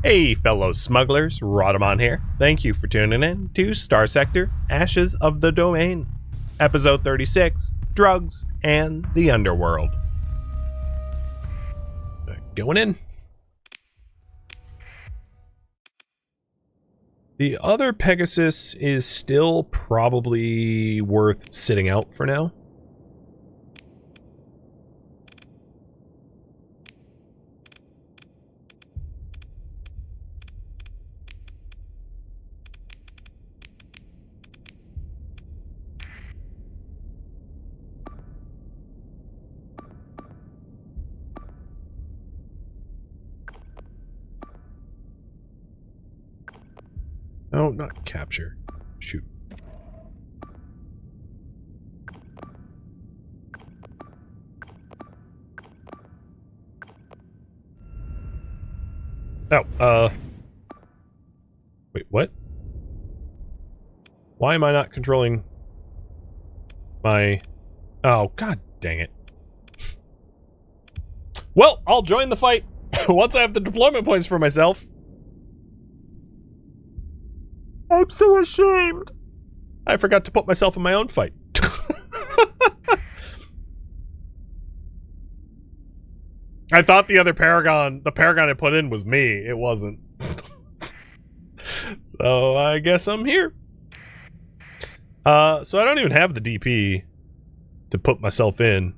Hey fellow smugglers, Rhadamant here. Thank you for tuning in to Starsector, Ashes of the Domain, Episode 36, Drugs and the Underworld. Going in. The other Pegasus is still probably worth sitting out for now. No, not capture. Shoot. Oh, wait, what? Why am I not controlling my... Oh, god dang it. Well, I'll join the fight once I have the deployment points for myself. I'm so ashamed. I forgot to put myself in my own fight. I thought the other Paragon, the Paragon I put in was me. It wasn't. So I guess I'm here. So I don't even have the DP to put myself in.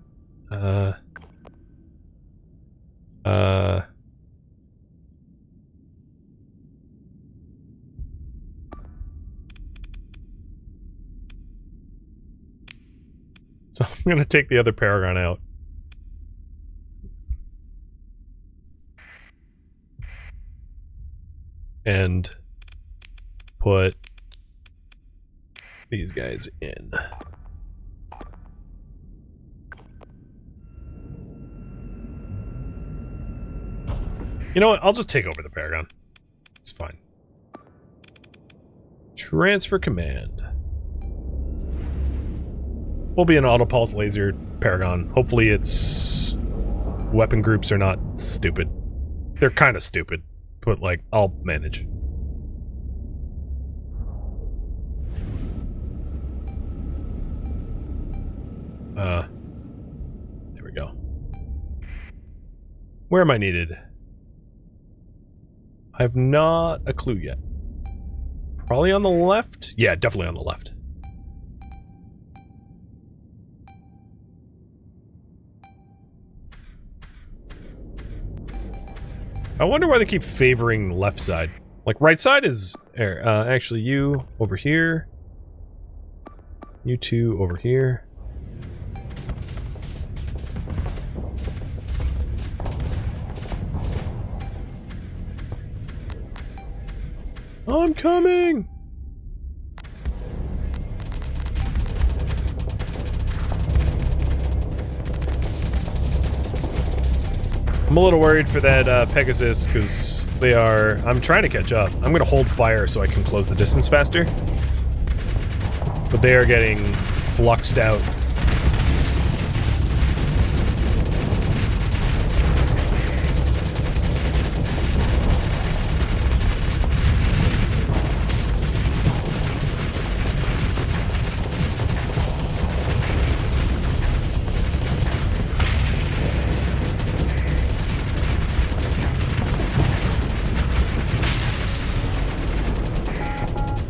So I'm gonna take the other Paragon out. And put these guys in. You know what? I'll just take over the Paragon. It's fine. Transfer command. Will be an auto pulse laser Paragon. Hopefully its weapon groups are not stupid. They're kind of stupid, but like, I'll manage. There we go. Where am I needed? I have not a clue yet. Probably on the left? Yeah, definitely on the left. I wonder why they keep favoring left side. Like, right side is... actually, you over here. You two over here. I'm coming! I'm a little worried for that Pegasus, because they are... I'm trying to catch up. I'm going to hold fire so I can close the distance faster. But they are getting fluxed out.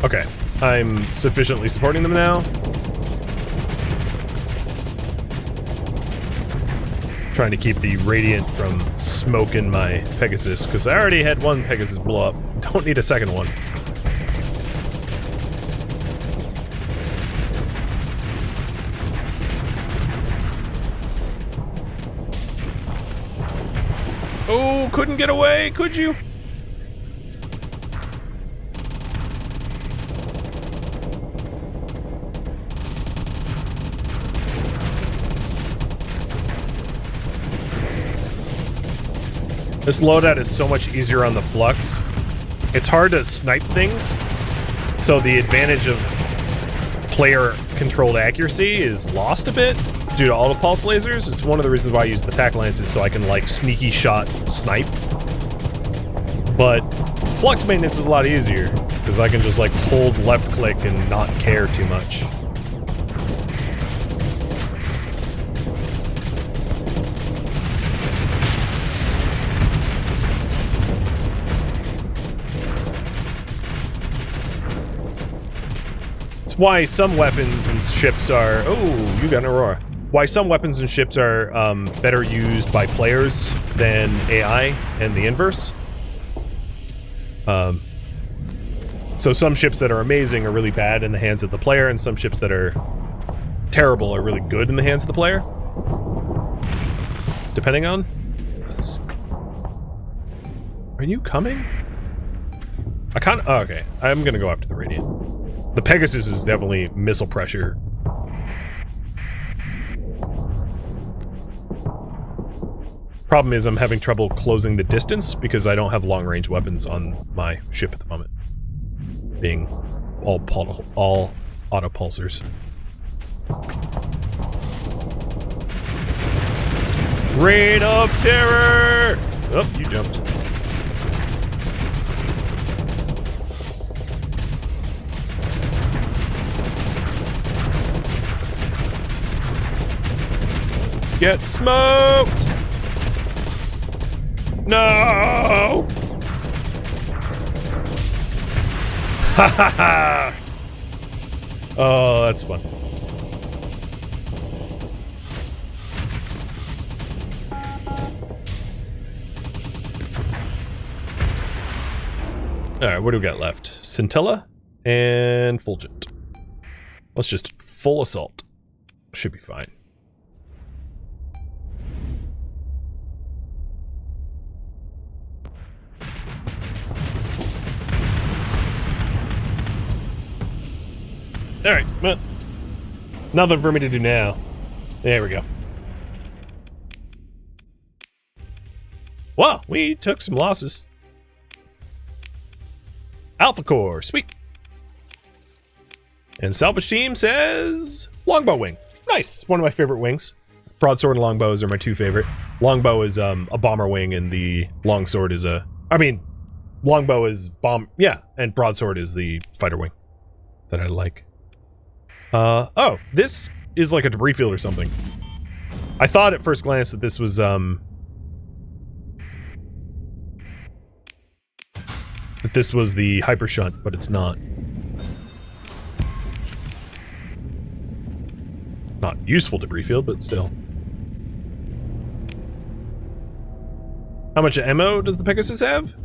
Okay, I'm sufficiently supporting them now. Trying to keep the Radiant from smoking my Pegasus, because I already had one Pegasus blow up. Don't need a second one. Oh, couldn't get away, could you? This loadout is so much easier on the Flux. It's hard to snipe things, so the advantage of player-controlled accuracy is lost a bit due to auto-pulse lasers. It's one of the reasons why I use the tac lances, so I can, like, sneaky shot snipe. But flux maintenance is a lot easier, because I can just like hold left click and not care too much. It's why some weapons and ships are... Oh, you got an Aurora. Why some weapons and ships are better used by players than AI, and the inverse. So some ships that are amazing are really bad in the hands of the player, and some ships that are terrible are really good in the hands of the player. Depending on... Are you coming? I can't... Oh, okay. I'm gonna go after the Radiant. The Pegasus is definitely missile pressure. Problem is I'm having trouble closing the distance because I don't have long-range weapons on my ship at the moment. Being all auto-pulsers. Reign of Terror! Oh, you jumped. Get smoked! No! Ha ha ha! Oh, that's fun. Alright, what do we got left? Scintilla and Fulgent. Let's just full assault. Should be fine. Alright, well, nothing for me to do now. There we go. Well, we took some losses. Alpha Core, sweet. And Salvage team says Longbow Wing. Nice, one of my favorite wings. Broadsword and Longbows are my two favorite. Longbow is a bomber wing, and the Longsword is a... I mean, Longbow is bomb... Yeah, and Broadsword is the fighter wing that I like. Oh, this is like a debris field or something. I thought at first glance that this was, that this was the hyper shunt, but it's not. Not useful debris field, but still. How much ammo does the Pegasus have?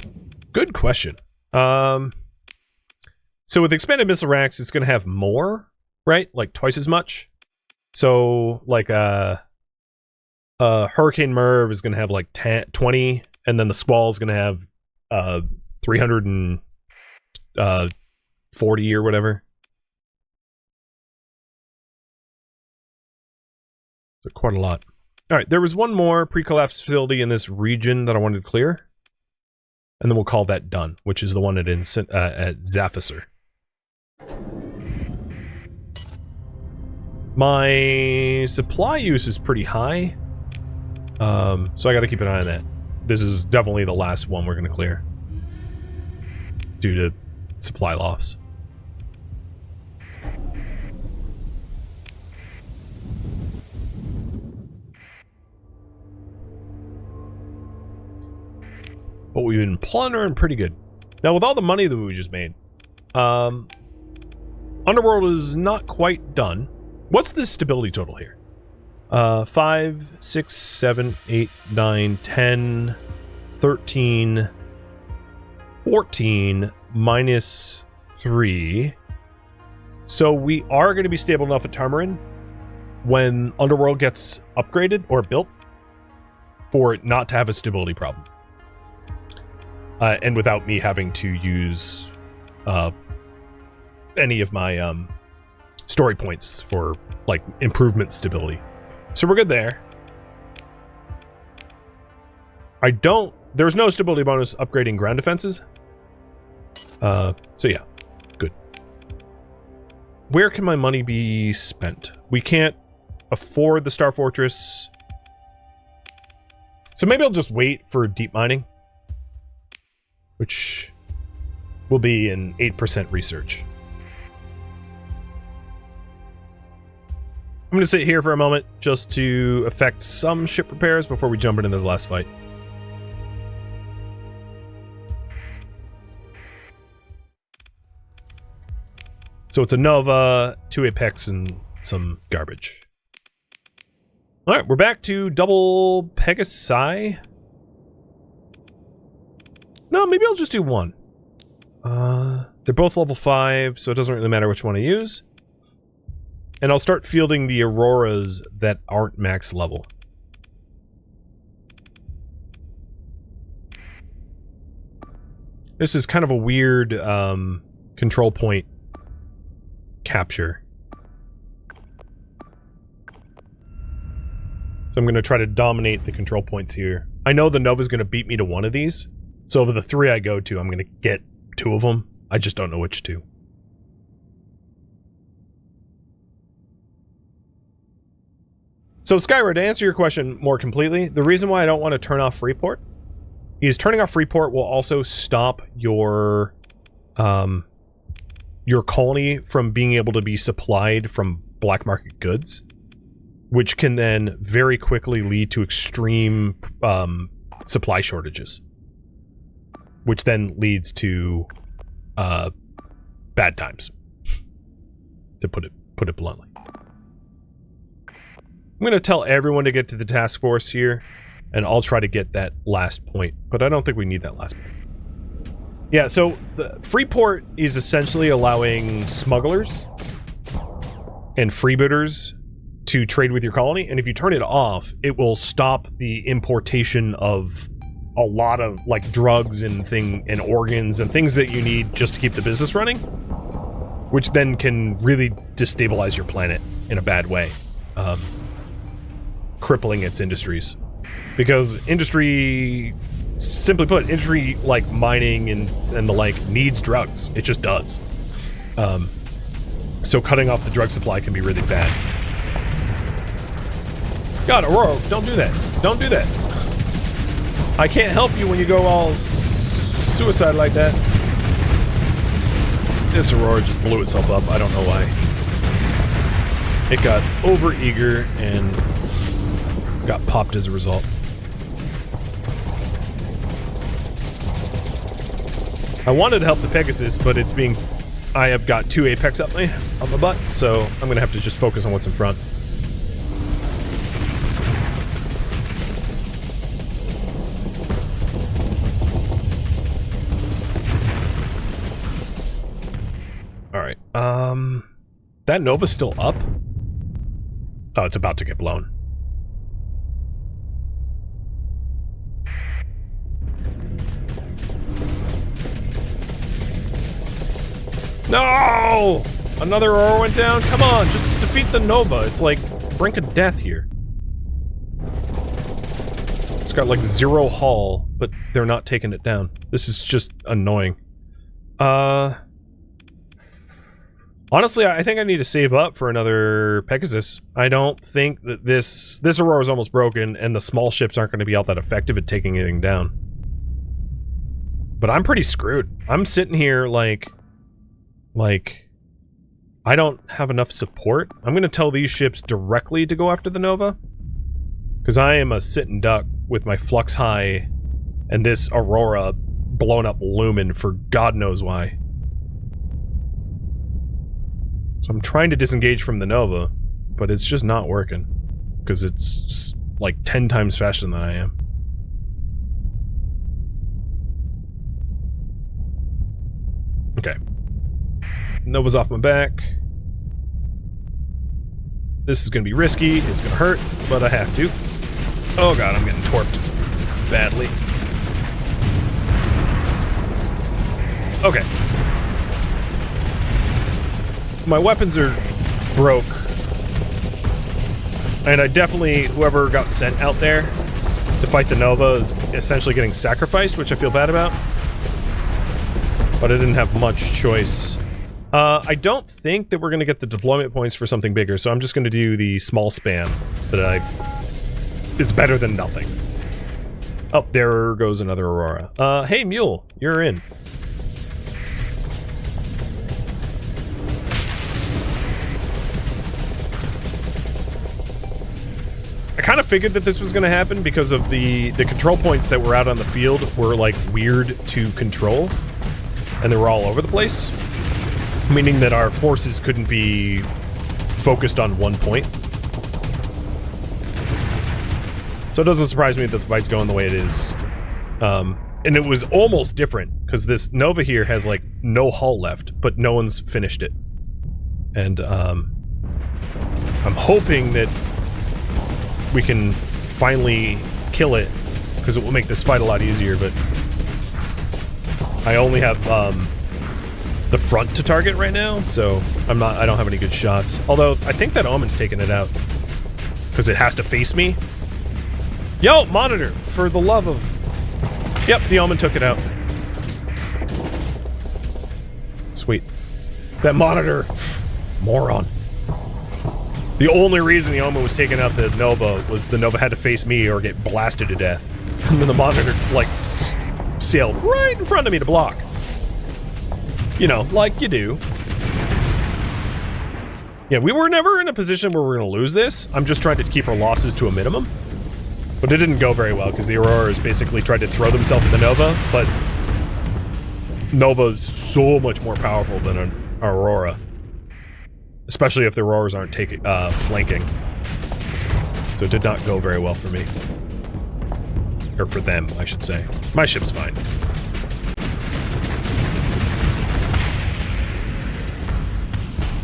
Good question. So with expanded missile racks, it's gonna have more. Right? Like twice as much. So, like, Hurricane Merv is going to have, like, 20, and then the Squall is going to have, 340 or whatever. So, quite a lot. Alright, there was one more pre-collapse facility in this region that I wanted to clear. And then we'll call that done, which is the one at Xaphassor. My supply use is pretty high, so I gotta keep an eye on that. This is definitely the last one we're gonna clear due to supply loss. But we've been plundering pretty good. Now, with all the money that we just made, Underworld is not quite done. What's the stability total here? 5, 6, 7, 8, 9, 10, 13, 14, minus 3. So we are going to be stable enough at Tamarin when Underworld gets upgraded or built for it not to have a stability problem. And without me having to use any of my story points for, like, improvement stability. So we're good there. There's no stability bonus upgrading ground defenses. So yeah, good. Where can my money be spent? We can't afford the Star Fortress. So maybe I'll just wait for deep mining. which will be an 8% research. I'm going to sit here for a moment just to effect some ship repairs before we jump into this last fight. So it's a Nova, 2 Apex, and some garbage. Alright, we're back to double Pegasi. No, maybe I'll just do one. They're both level 5, so it doesn't really matter which one I use. And I'll start fielding the Auroras that aren't max level. This is kind of a weird control point capture. So I'm going to try to dominate the control points here. I know the Nova's going to beat me to one of these. So of the 3 I go to, I'm going to get 2 of them. I just don't know which 2. So Skyra, to answer your question more completely, the reason why I don't want to turn off Freeport is turning off Freeport will also stop your colony from being able to be supplied from black market goods, which can then very quickly lead to extreme supply shortages, which then leads to bad times, to put it bluntly. I'm going to tell everyone to get to the task force here, and I'll try to get that last point, but I don't think we need that last point. Yeah, so the Freeport is essentially allowing smugglers and freebooters to trade with your colony, and if you turn it off, it will stop the importation of a lot of, like, drugs and organs and things that you need just to keep the business running, which then can really destabilize your planet in a bad way. Crippling its industries. Because industry, simply put, industry like mining and the like needs drugs. It just does. So cutting off the drug supply can be really bad. God, Aurora, don't do that. Don't do that. I can't help you when you go all suicide like that. This Aurora just blew itself up. I don't know why. It got overeager and got popped as a result. I wanted to help the Pegasus, but it's being... I have got 2 Apex up on my butt, so I'm gonna have to just focus on what's in front. Alright, that Nova's still up? Oh, it's about to get blown. No! Another Aurora went down? Come on, just defeat the Nova. It's like brink of death here. It's got like 0 hull, but they're not taking it down. This is just annoying. Honestly, I think I need to save up for another Pegasus. I don't think that this Aurora is almost broken, and the small ships aren't going to be all that effective at taking anything down. But I'm pretty screwed. I'm sitting here like, I don't have enough support. I'm going to tell these ships directly to go after the Nova. Because I am a sitting duck with my flux high and this Aurora blown up Lumen for God knows why. So I'm trying to disengage from the Nova, but it's just not working. Because it's like 10 times faster than I am. Okay. Nova's off my back. This is gonna be risky, it's gonna hurt, but I have to. Oh god, I'm getting torped badly. Okay. My weapons are broke. And I definitely, whoever got sent out there to fight the Nova is essentially getting sacrificed, which I feel bad about. But I didn't have much choice. I don't think that we're going to get the deployment points for something bigger, so I'm just going to do the small spam that it's better than nothing. Oh, there goes another Aurora. Hey, Mule, you're in. I kind of figured that this was going to happen because of the control points that were out on the field were, like, weird to control. And they were all over the place. Meaning that our forces couldn't be focused on one point. So it doesn't surprise me that the fight's going the way it is. And it was almost different, because this Nova here has, like, no hull left, but no one's finished it. And, I'm hoping that we can finally kill it, because it will make this fight a lot easier, but I only have, the front to target right now, so I don't have any good shots. Although, I think that Omen's taking it out, because it has to face me. Yo, monitor, for the love of... Yep, the Omen took it out. Sweet. That monitor, moron. The only reason the Omen was taking out the Nova was the Nova had to face me or get blasted to death. And then the monitor, like, sailed right in front of me to block. You know, like you do. Yeah, we were never in a position where we're going to lose this. I'm just trying to keep our losses to a minimum. But it didn't go very well, because the Auroras basically tried to throw themselves at the Nova, but Nova's so much more powerful than an Aurora. Especially if the Auroras aren't flanking. So it did not go very well for me. Or for them, I should say. My ship's fine.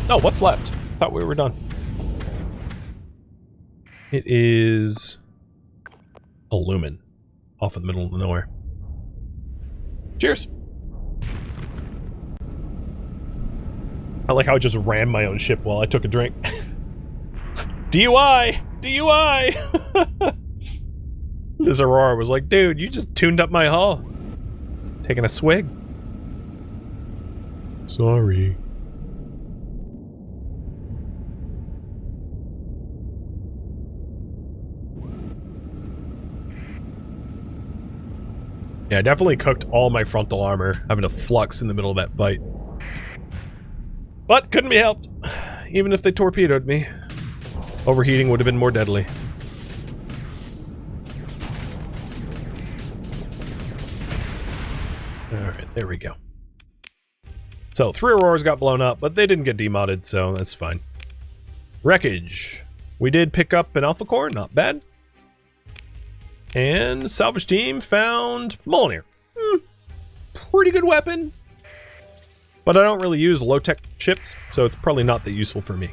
Oh, what's left? Thought we were done. It is a lumen off in the middle of nowhere. Cheers. I like how I just rammed my own ship while I took a drink. DUI! DUI! This Aurora was like, dude, you just tuned up my hull. Taking a swig. Sorry. Yeah, I definitely cooked all my frontal armor, having a flux in the middle of that fight. But couldn't be helped. Even if they torpedoed me, overheating would have been more deadly. Alright, there we go. So, 3 Auroras got blown up, but they didn't get demodded, so that's fine. Wreckage. We did pick up an Alpha Core, not bad. And the salvage team found Mjolnir. Pretty good weapon. But I don't really use low-tech ships, so it's probably not that useful for me.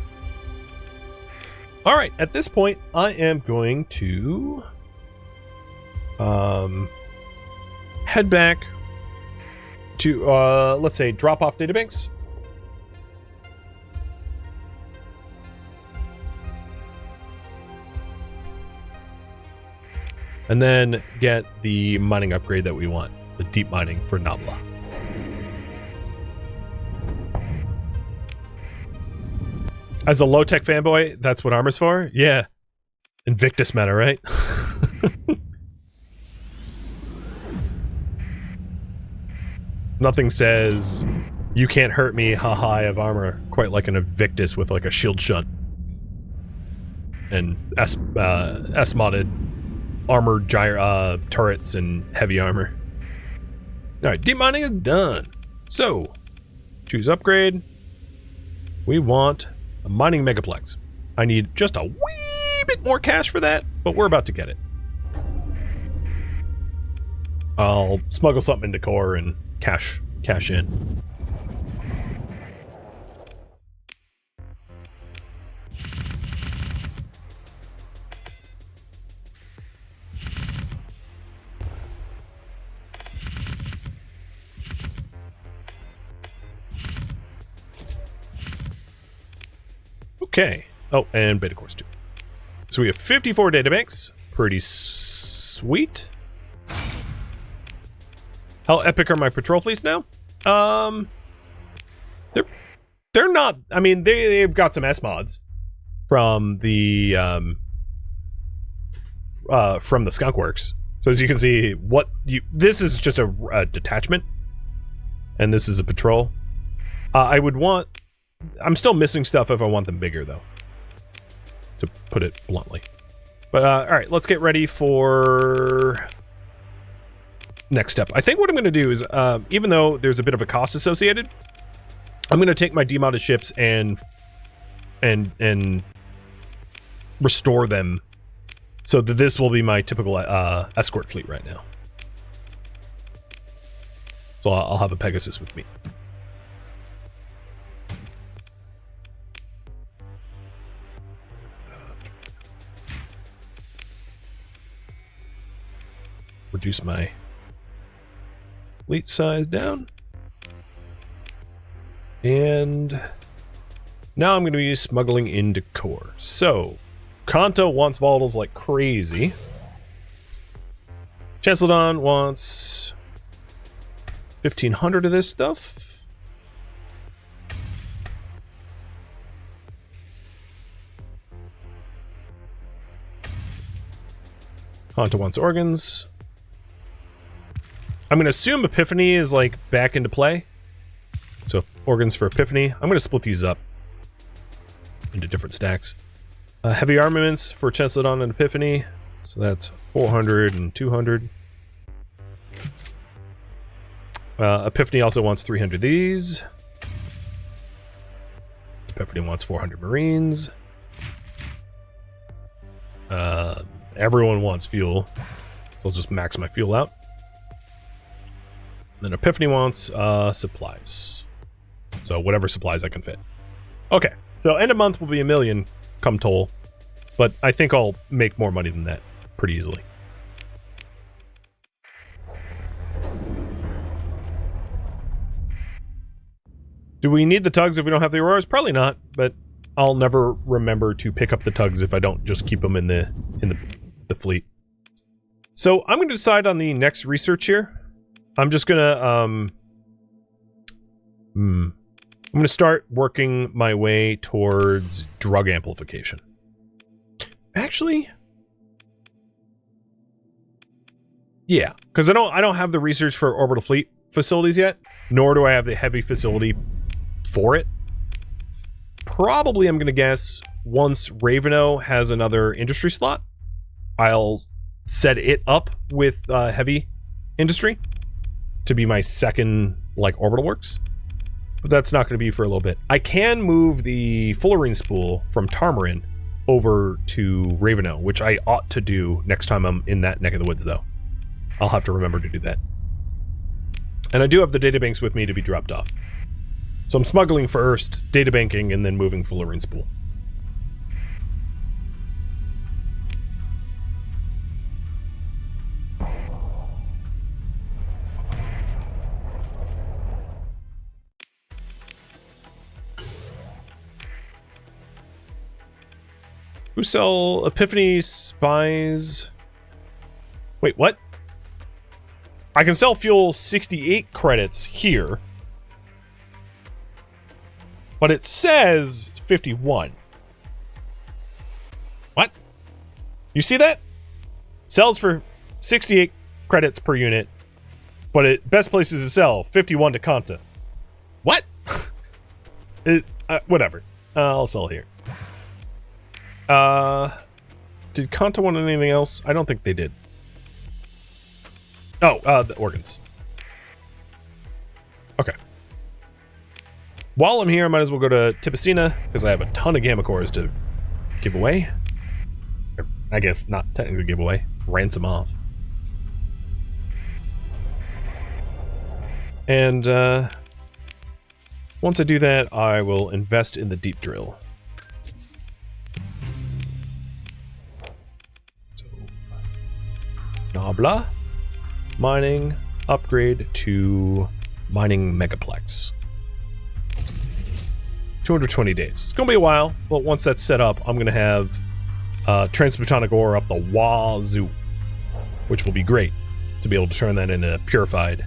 Alright, at this point, I am going to... head back to, let's say, drop off databanks. And then get the mining upgrade that we want. The deep mining for Nabla. As a low-tech fanboy, that's what armor's for? Yeah. Invictus meta, right? Nothing says, you can't hurt me, haha, I have armor. Quite like an Invictus with like a shield shunt. And S-modded armored turrets and heavy armor. Alright, deep mining is done. So, choose upgrade. We want a mining megaplex. I need just a wee bit more cash for that, but we're about to get it. I'll smuggle something into core and cash in. Okay. Oh, and beta cores too. So we have 54 databanks. Pretty sweet. How epic are my patrol fleets now? They're not. I mean, they've got some S mods from the Skunkworks. So as you can see, this is just a detachment, and this is a patrol. I would want... I'm still missing stuff if I want them bigger, though, to put it bluntly. But, alright, let's get ready for next step. I think what I'm going to do is, even though there's a bit of a cost associated, I'm going to take my demodded ships and restore them so that this will be my typical escort fleet right now. So I'll have a Pegasus with me. Reduce my fleet size down. And now I'm going to be smuggling into core. So, Kanto wants volatiles like crazy. Chancellor wants 1,500 of this stuff. Kanto wants organs. I'm going to assume Epiphany is like back into play. So organs for Epiphany. I'm going to split these up into different stacks. Heavy armaments for Chancellor and Epiphany. So that's 400 and 200. Epiphany also wants 300 of these. Epiphany wants 400 Marines. Everyone wants fuel. So I'll just max my fuel out. Then Epiphany wants supplies. So whatever supplies I can fit. Okay, so end of month will be 1 million come toll. But I think I'll make more money than that pretty easily. Do we need the tugs if we don't have the Auroras? Probably not, but I'll never remember to pick up the tugs if I don't just keep them in the fleet. So I'm going to decide on the next research here. I'm just gonna I'm gonna start working my way towards drug amplification. Actually, yeah, because I don't have the research for orbital fleet facilities yet, nor do I have the heavy facility for it. Probably, I'm gonna guess once Ravenou has another industry slot, I'll set it up with heavy industry to be my second, like, orbital works. But that's not going to be for a little bit. I can move the fullerene spool from Tarmarin over to Ravenou, which I ought to do next time I'm in that neck of the woods, though. I'll have to remember to do that. And I do have the databanks with me to be dropped off. So I'm smuggling first, databanking, and then moving fullerene spool. Who sell Epiphany spies? Wait, what? I can sell fuel 68 credits here. But it says 51. What? You see that? Sells for 68 credits per unit. But it best places to sell 51 to Kanta. What? Whatever. I'll sell here. Did Kanta want anything else? I don't think they did. Oh, the organs. Okay. While I'm here, I might as well go to Tipicina, because I have a ton of gamma cores to give away. Or, I guess not technically give away. Ransom off. And, once I do that, I will invest in the deep drill. Nabla, mining, upgrade to mining megaplex. 220 days. It's going to be a while, but once that's set up, I'm going to have transmutonic ore up the wazoo, which will be great to be able to turn that into purified.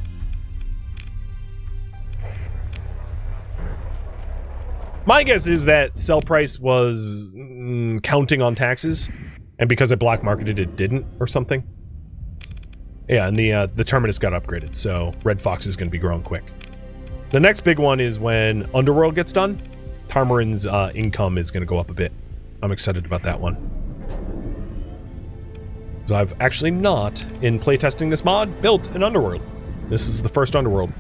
My guess is that sell price was counting on taxes, and because I black marketed it didn't, or something. Yeah, and the Terminus got upgraded, so Red Fox is going to be growing quick. The next big one is when Underworld gets done. Tarmarin's income is going to go up a bit. I'm excited about that one. Because I've actually not, in playtesting this mod, built an Underworld. This is the first Underworld.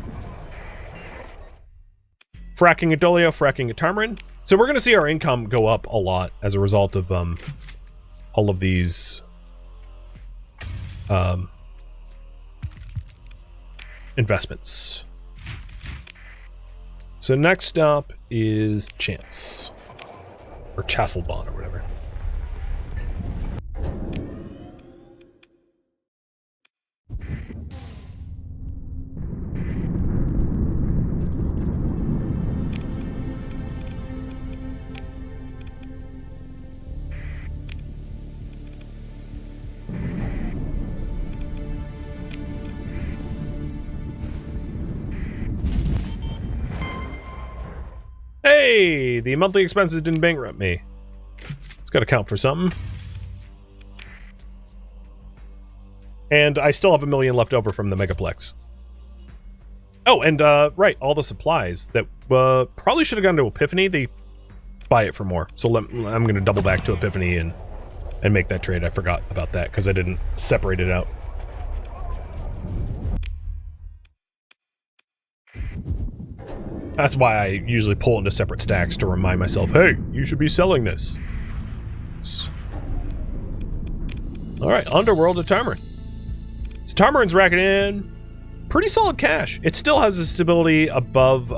Fracking at Dolio, fracking at Tarmarin. So we're going to see our income go up a lot as a result of all of these investments. So next up is Chance. Or Chasselbon or whatever. Hey, the monthly expenses didn't bankrupt me. It's got to count for something. And I still have 1 million left over from the Megaplex. Oh, and right, all the supplies that probably should have gone to Epiphany. They buy it for more. So I'm going to double back to Epiphany and make that trade. I forgot about that because I didn't separate it out. That's why I usually pull into separate stacks to remind myself, hey, you should be selling this. Alright, Underworld of Tarmarin. So Tarmarin's racking in pretty solid cash. It still has a stability above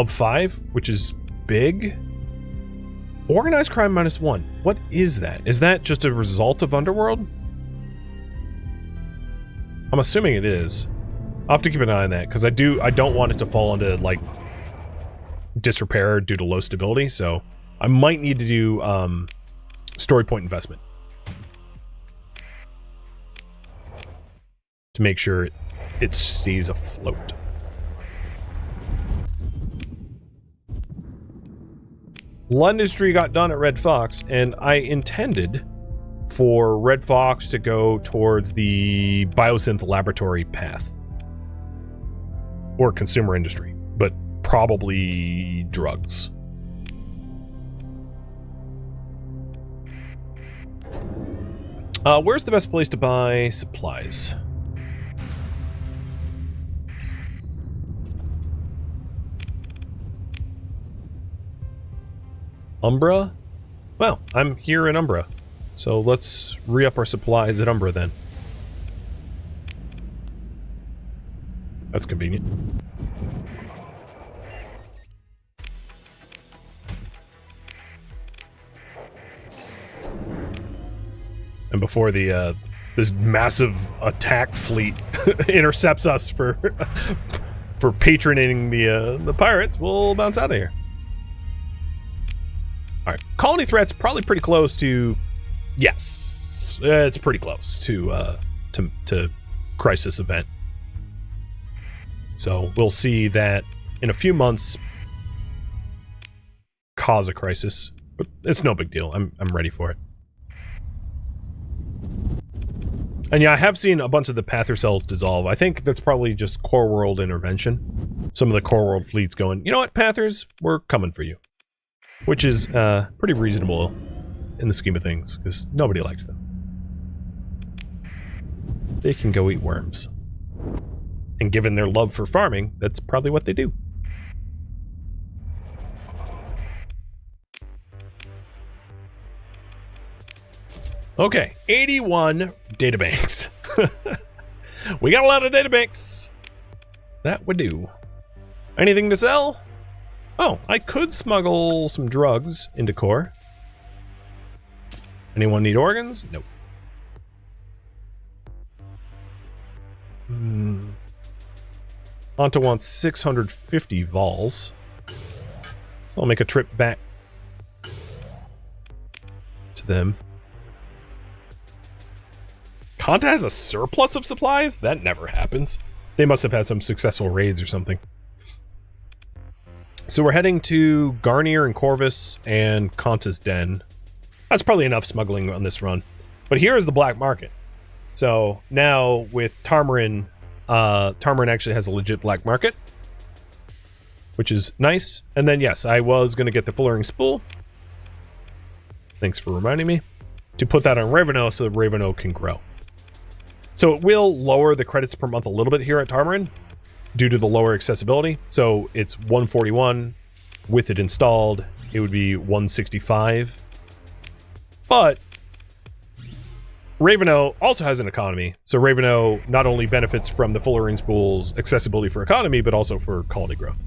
5, which is big. Organized crime -1. What is that? Is that just a result of Underworld? I'm assuming it is. I'll have to keep an eye on that, because I don't want it to fall into, like, disrepair due to low stability, so I might need to do, story point investment. To make sure it stays afloat. Londonistry got done at Red Fox, and I intended for Red Fox to go towards the biosynth laboratory path. Or consumer industry, but probably drugs. Where's the best place to buy supplies? Umbra? Well, I'm here in Umbra, so let's re-up our supplies at Umbra then. That's convenient. And before the this massive attack fleet intercepts us for patroning the pirates, we'll bounce out of here. All right, colony threat's probably pretty close to. Yes, it's pretty close to crisis event. So we'll see that in a few months cause a crisis, but it's no big deal. I'm ready for it. And yeah, I have seen a bunch of the Pather cells dissolve. I think that's probably just Core World intervention. Some of the Core World fleets going, you know what, Pathers, we're coming for you. Which is pretty reasonable in the scheme of things, because nobody likes them. They can go eat worms. And given their love for farming, that's probably what they do. Okay, 81 databanks. We got a lot of databanks. That would do. Anything to sell? Oh, I could smuggle some drugs into core. Anyone need organs? Nope. Anta wants 650 vols. So I'll make a trip back to them. Kanta has a surplus of supplies? That never happens. They must have had some successful raids or something. So we're heading to Garnier and Corvus and Kanta's Den. That's probably enough smuggling on this run. But here is the black market. So now with Tarmarin, Tarmarin actually has a legit black market, which is nice. And then yes, I was going to get the Fullerene Spool. Thanks for reminding me to put that on Ravenou so that Ravenou can grow. So it will lower the credits per month a little bit here at Tarmarin due to the lower accessibility. So it's 141 with it installed. It would be 165. But Ravenou also has an economy. So Ravenou not only benefits from the Fullerene Spool's accessibility for economy, but also for quality growth.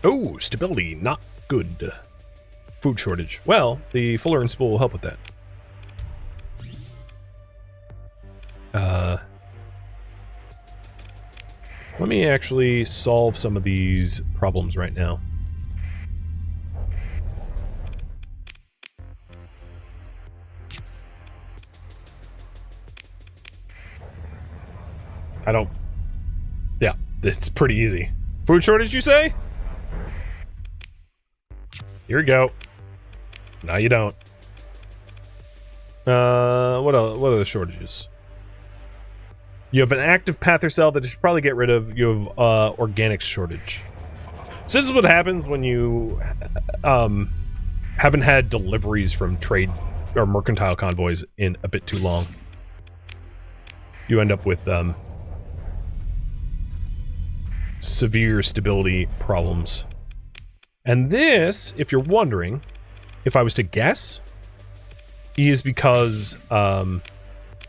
Oh, stability, not good. Food shortage. Well, the Fullerene Spool will help with that. Let me actually solve some of these problems right now. Yeah, it's pretty easy. Food shortage, you say? Here we go. No, you don't. What are the shortages? You have an active pather cell that you should probably get rid of. You have organics shortage. So this is what happens when you haven't had deliveries from trade or mercantile convoys in a bit too long. You end up with severe stability problems. And this, if you're wondering, if I was to guess, is because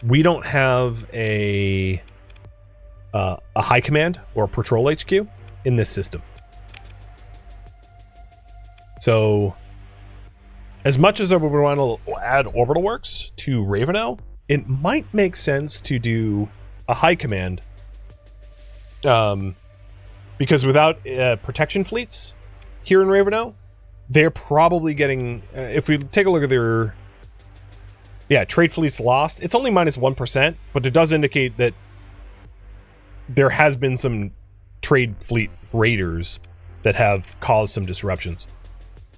we don't have a high command or patrol HQ in this system. So, as much as I would want to add orbital works to Ravenou, it might make sense to do a high command, because without protection fleets here in Ravenou, they're probably getting, if we take a look at their, trade fleets lost, it's only minus 1%, but it does indicate that there has been some trade fleet raiders that have caused some disruptions.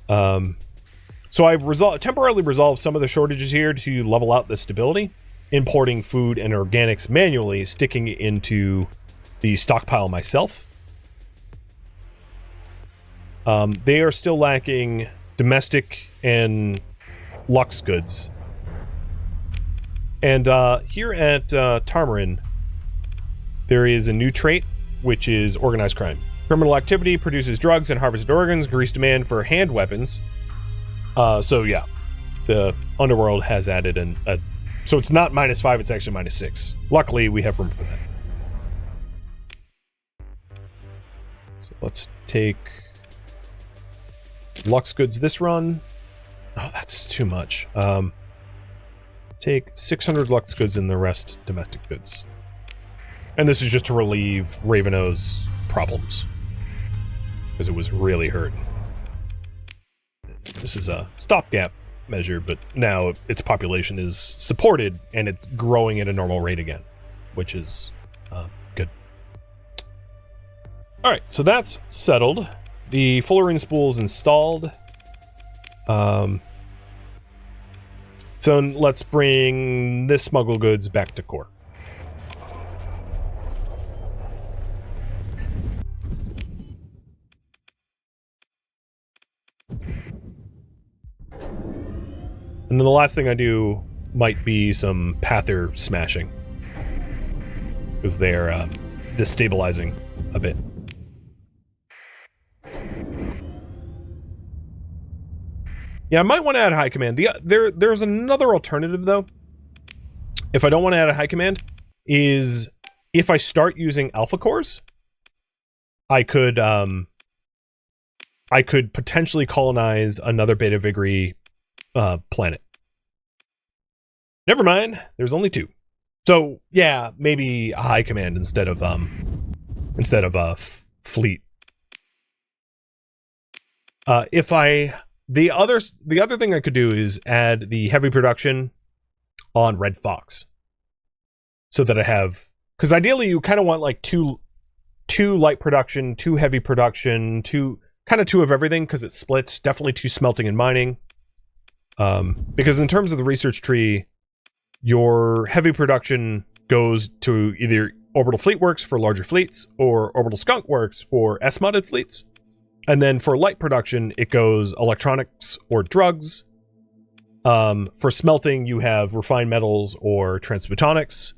So I've temporarily resolved some of the shortages here to level out the stability, importing food and organics manually, sticking it into the stockpile myself. They are still lacking domestic and lux goods. And here at Tarmarin, there is a new trait, which is organized crime. Criminal activity produces drugs and harvested organs, increased demand for hand weapons. So yeah, the Underworld has added so it's not -5, it's actually -6. Luckily, we have room for that. So let's take Lux goods this run. Oh, that's too much. Take 600 Lux goods and the rest domestic goods. And this is just to relieve Ravenou's problems, because it was really hurt. This is a stopgap measure, but now its population is supported and it's growing at a normal rate again, which is good. All right, so that's settled. The Fullerene Spool is installed. So let's bring this smuggle goods back to core. And then the last thing I do might be some Pather smashing, because they're destabilizing a bit. Yeah, I might want to add a high command. There's another alternative, though. If I don't want to add a high command, is if I start using alpha cores, I could potentially colonize another Beta Vigri planet. Never mind, there's only 2. So yeah, maybe a high command instead of fleet. The other thing I could do is add the heavy production on Red Fox, so that I have, because ideally you kind of want like two light production, 2 heavy production, 2 of everything, because it splits. Definitely 2 smelting and mining. Because in terms of the research tree, your heavy production goes to either orbital fleet works for larger fleets or orbital skunk works for S-modded fleets. And then for light production, it goes electronics or drugs. For smelting, you have refined metals or transmutonics.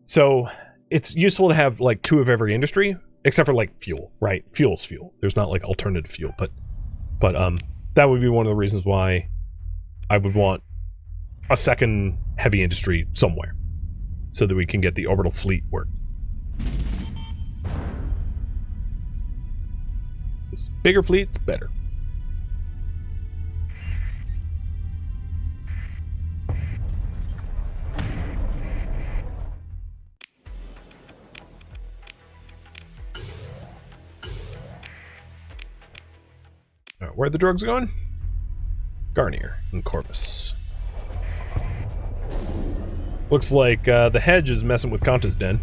So it's useful to have like 2 of every industry, except for like fuel, right? Fuel's fuel. There's not like alternative fuel, but that would be one of the reasons why I would want a second heavy industry somewhere so that we can get the orbital fleet work. Bigger fleets, better. Alright, where are the drugs going? Garnier and Corvus. Looks like the hedge is messing with Kanta's den.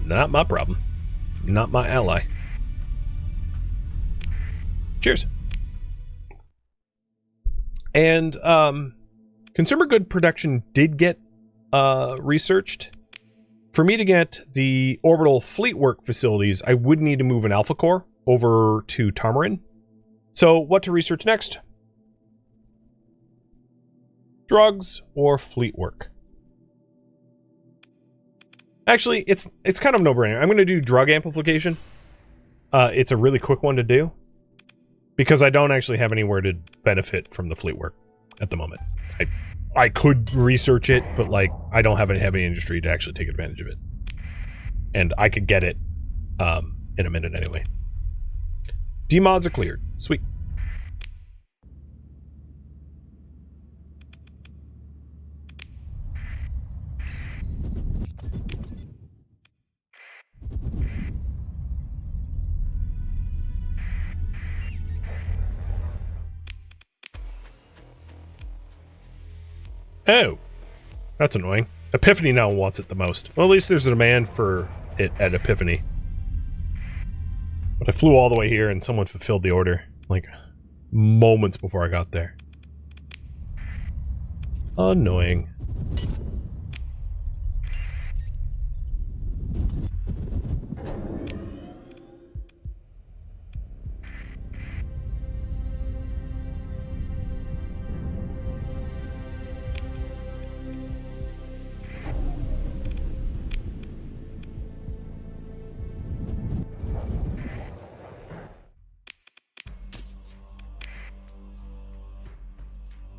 Not my problem. Not my ally. Cheers. And consumer good production did get researched. For me to get the orbital fleet work facilities, I would need to move an alpha core over to Tamarin. So what to research next? Drugs or fleet work? Actually, it's kind of a no-brainer. I'm going to do drug amplification. It's a really quick one to do. Because I don't actually have anywhere to benefit from the fleet work at the moment. I could research it, but like I don't have any heavy industry to actually take advantage of it. And I could get it in a minute anyway. Demods are cleared. Sweet. Oh, that's annoying. Epiphany now wants it the most. Well, at least there's a demand for it at Epiphany. But I flew all the way here and someone fulfilled the order, like, moments before I got there. Annoying.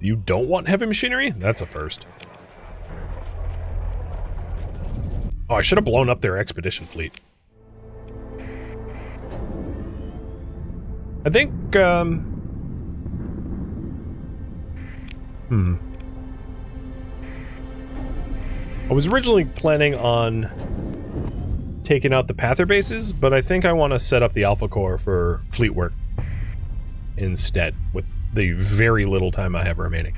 You don't want heavy machinery? That's a first. Oh, I should have blown up their expedition fleet. I think, I was originally planning on taking out the Pather bases, but I think I want to set up the Alpha Core for fleet work instead, with the very little time I have remaining.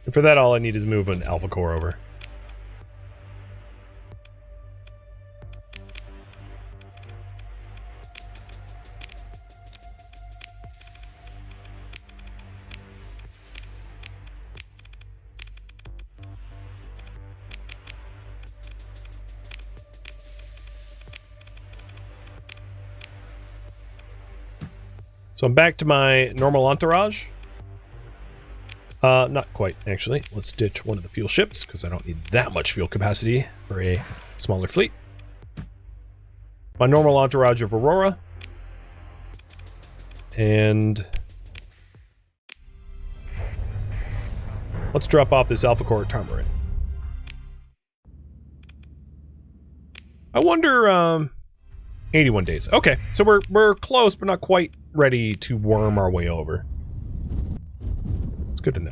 And for that, all I need is move an Alpha Core over. So I'm back to my normal entourage. Not quite, actually. Let's ditch one of the fuel ships, because I don't need that much fuel capacity for a smaller fleet. My normal entourage of Aurora. And let's drop off this Alpha Core at Tamarin. I wonder, 81 days. Okay, so we're close, but not quite ready to worm our way over. It's good to know.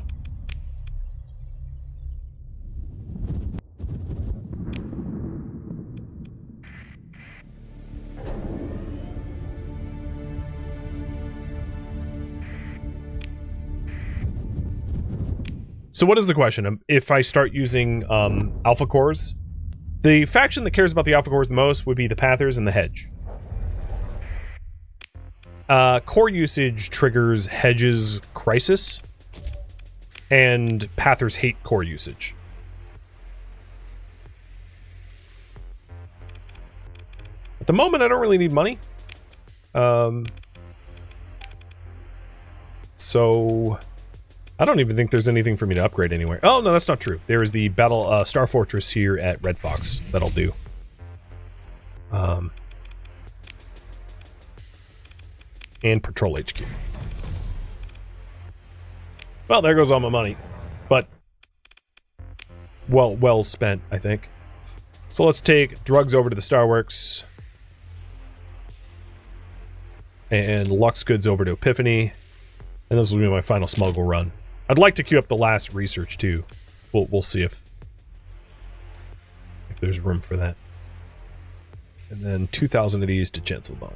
So what is the question? If I start using alpha cores, the faction that cares about the alpha cores the most would be the Pathers and the Hedge. Core usage triggers Hedge's crisis, and Pathers hate core usage. At the moment, I don't really need money. So I don't even think there's anything for me to upgrade anywhere. Oh, no, that's not true. There is the Battle Star Fortress here at Red Fox. That'll do. And Patrol HQ. Well, there goes all my money. But, well spent, I think. So let's take drugs over to the Starworks. And Lux Goods over to Epiphany. And this will be my final smuggle run. I'd like to queue up the last research, too. We'll see if there's room for that. And then 2,000 of these to Chancelbone.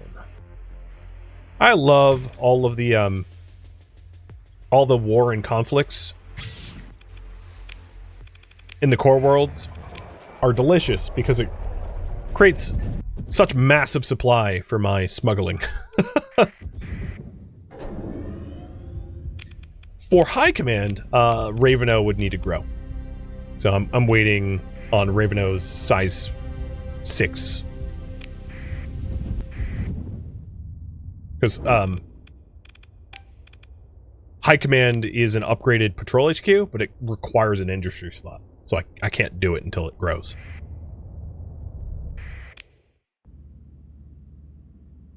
I love all of the, all the war and conflicts in the core worlds are delicious because it creates such massive supply for my smuggling. For high command, Ravenou would need to grow. So I'm waiting on Ravenou's size 6. Because high command is an upgraded patrol HQ, but it requires an industry slot. So I can't do it until it grows.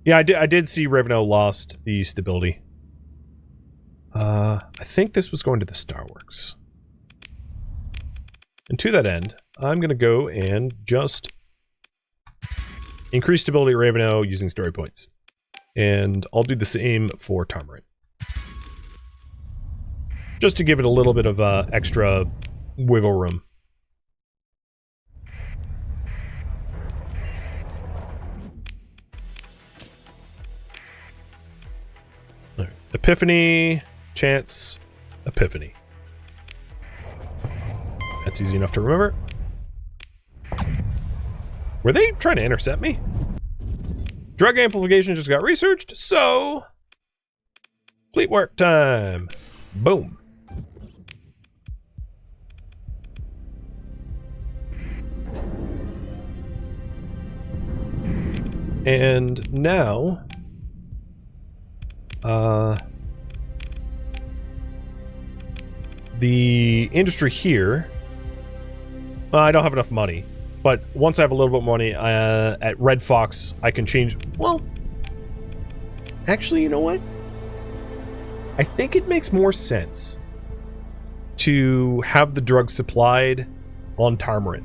Yeah, I did see Ravenou lost the stability. I think this was going to the Starworks. And to that end, I'm going to go and just increase stability at Ravenou using story points. And I'll do the same for Tarmorin. Just to give it a little bit of extra wiggle room. All right. Epiphany, Chance, Epiphany. That's easy enough to remember. Were they trying to intercept me? Drug amplification just got researched, so fleet work time. Boom. And now, the industry here, I don't have enough money. But once I have a little bit more money, at Red Fox, I can change... Well, actually, you know what? I think it makes more sense to have the drug supplied on Tarmorin.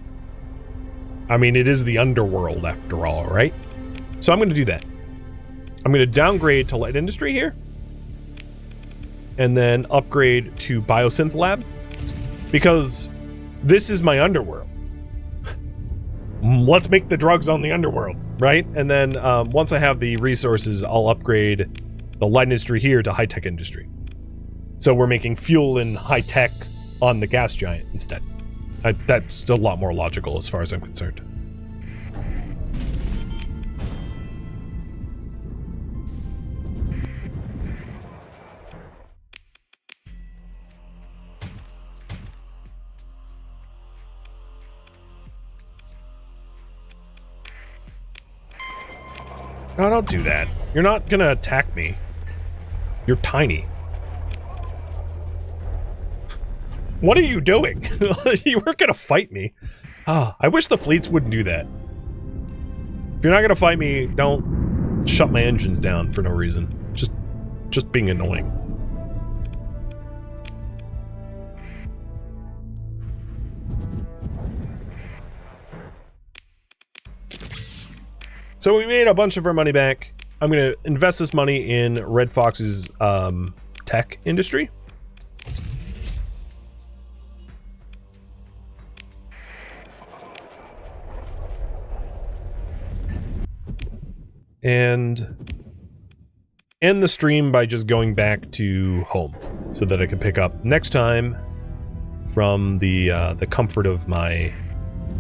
I mean, it is the Underworld, after all, right? So I'm going to do that. I'm going to downgrade to light industry here. And then upgrade to Biosynth Lab. Because this is my Underworld. Let's make the drugs on the Underworld, right? And then once I have the resources, I'll upgrade the light industry here to high-tech industry. So we're making fuel and high-tech on the gas giant instead. That's a lot more logical as far as I'm concerned. No, don't do that. You're not gonna attack me. You're tiny. What are you doing? You weren't gonna fight me. I wish the fleets wouldn't do that. If you're not gonna fight me, don't shut my engines down for no reason. Just being annoying. So we made a bunch of our money back. I'm going to invest this money in Red Fox's tech industry. And end the stream by just going back to home so that I can pick up next time from the comfort of my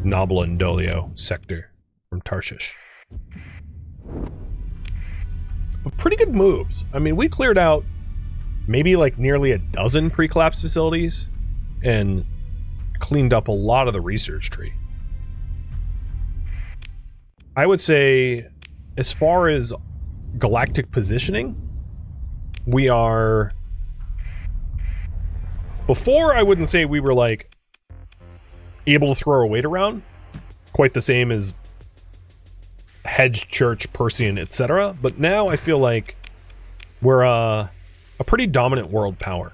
Nabla and Dolio sector from Tarshish. But pretty good moves. I mean, we cleared out maybe like nearly a dozen pre-collapse facilities and cleaned up a lot of the research tree. I would say, as far as galactic positioning, we are... Before, I wouldn't say we were, like, able to throw our weight around, quite the same as Hedge, Church, Persean, etc. But now I feel like we're a pretty dominant world power.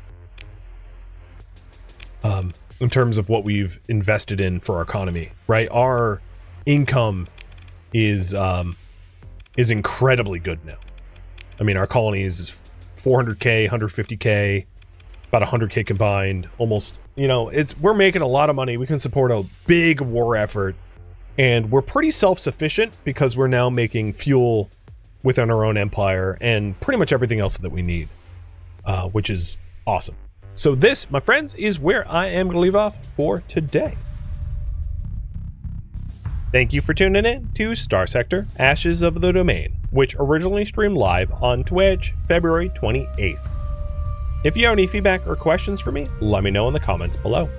In terms of what we've invested in for our economy, right? Our income is incredibly good now. I mean, our colonies is 400k, 150k, about 100k combined, almost, you know, we're making a lot of money. We can support a big war effort, and we're pretty self-sufficient because we're now making fuel within our own empire and pretty much everything else that we need, which is awesome. So this, my friends, is where I am going to leave off for today. Thank you for tuning in to Starsector Ashes of the Domain, which originally streamed live on Twitch February 28th. If you have any feedback or questions for me, let me know in the comments below.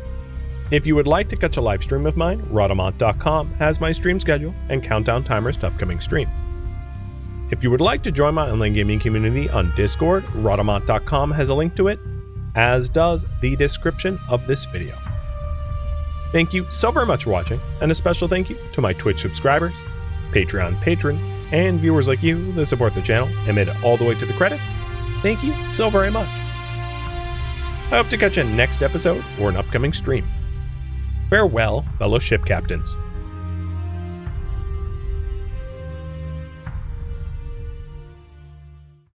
If you would like to catch a live stream of mine, Rhadamant.com has my stream schedule and countdown timers to upcoming streams. If you would like to join my online gaming community on Discord, Rhadamant.com has a link to it, as does the description of this video. Thank you so very much for watching, and a special thank you to my Twitch subscribers, Patreon patron, and viewers like you that support the channel and made it all the way to the credits. Thank you so very much. I hope to catch you in next episode or an upcoming stream. Farewell, fellow ship captains.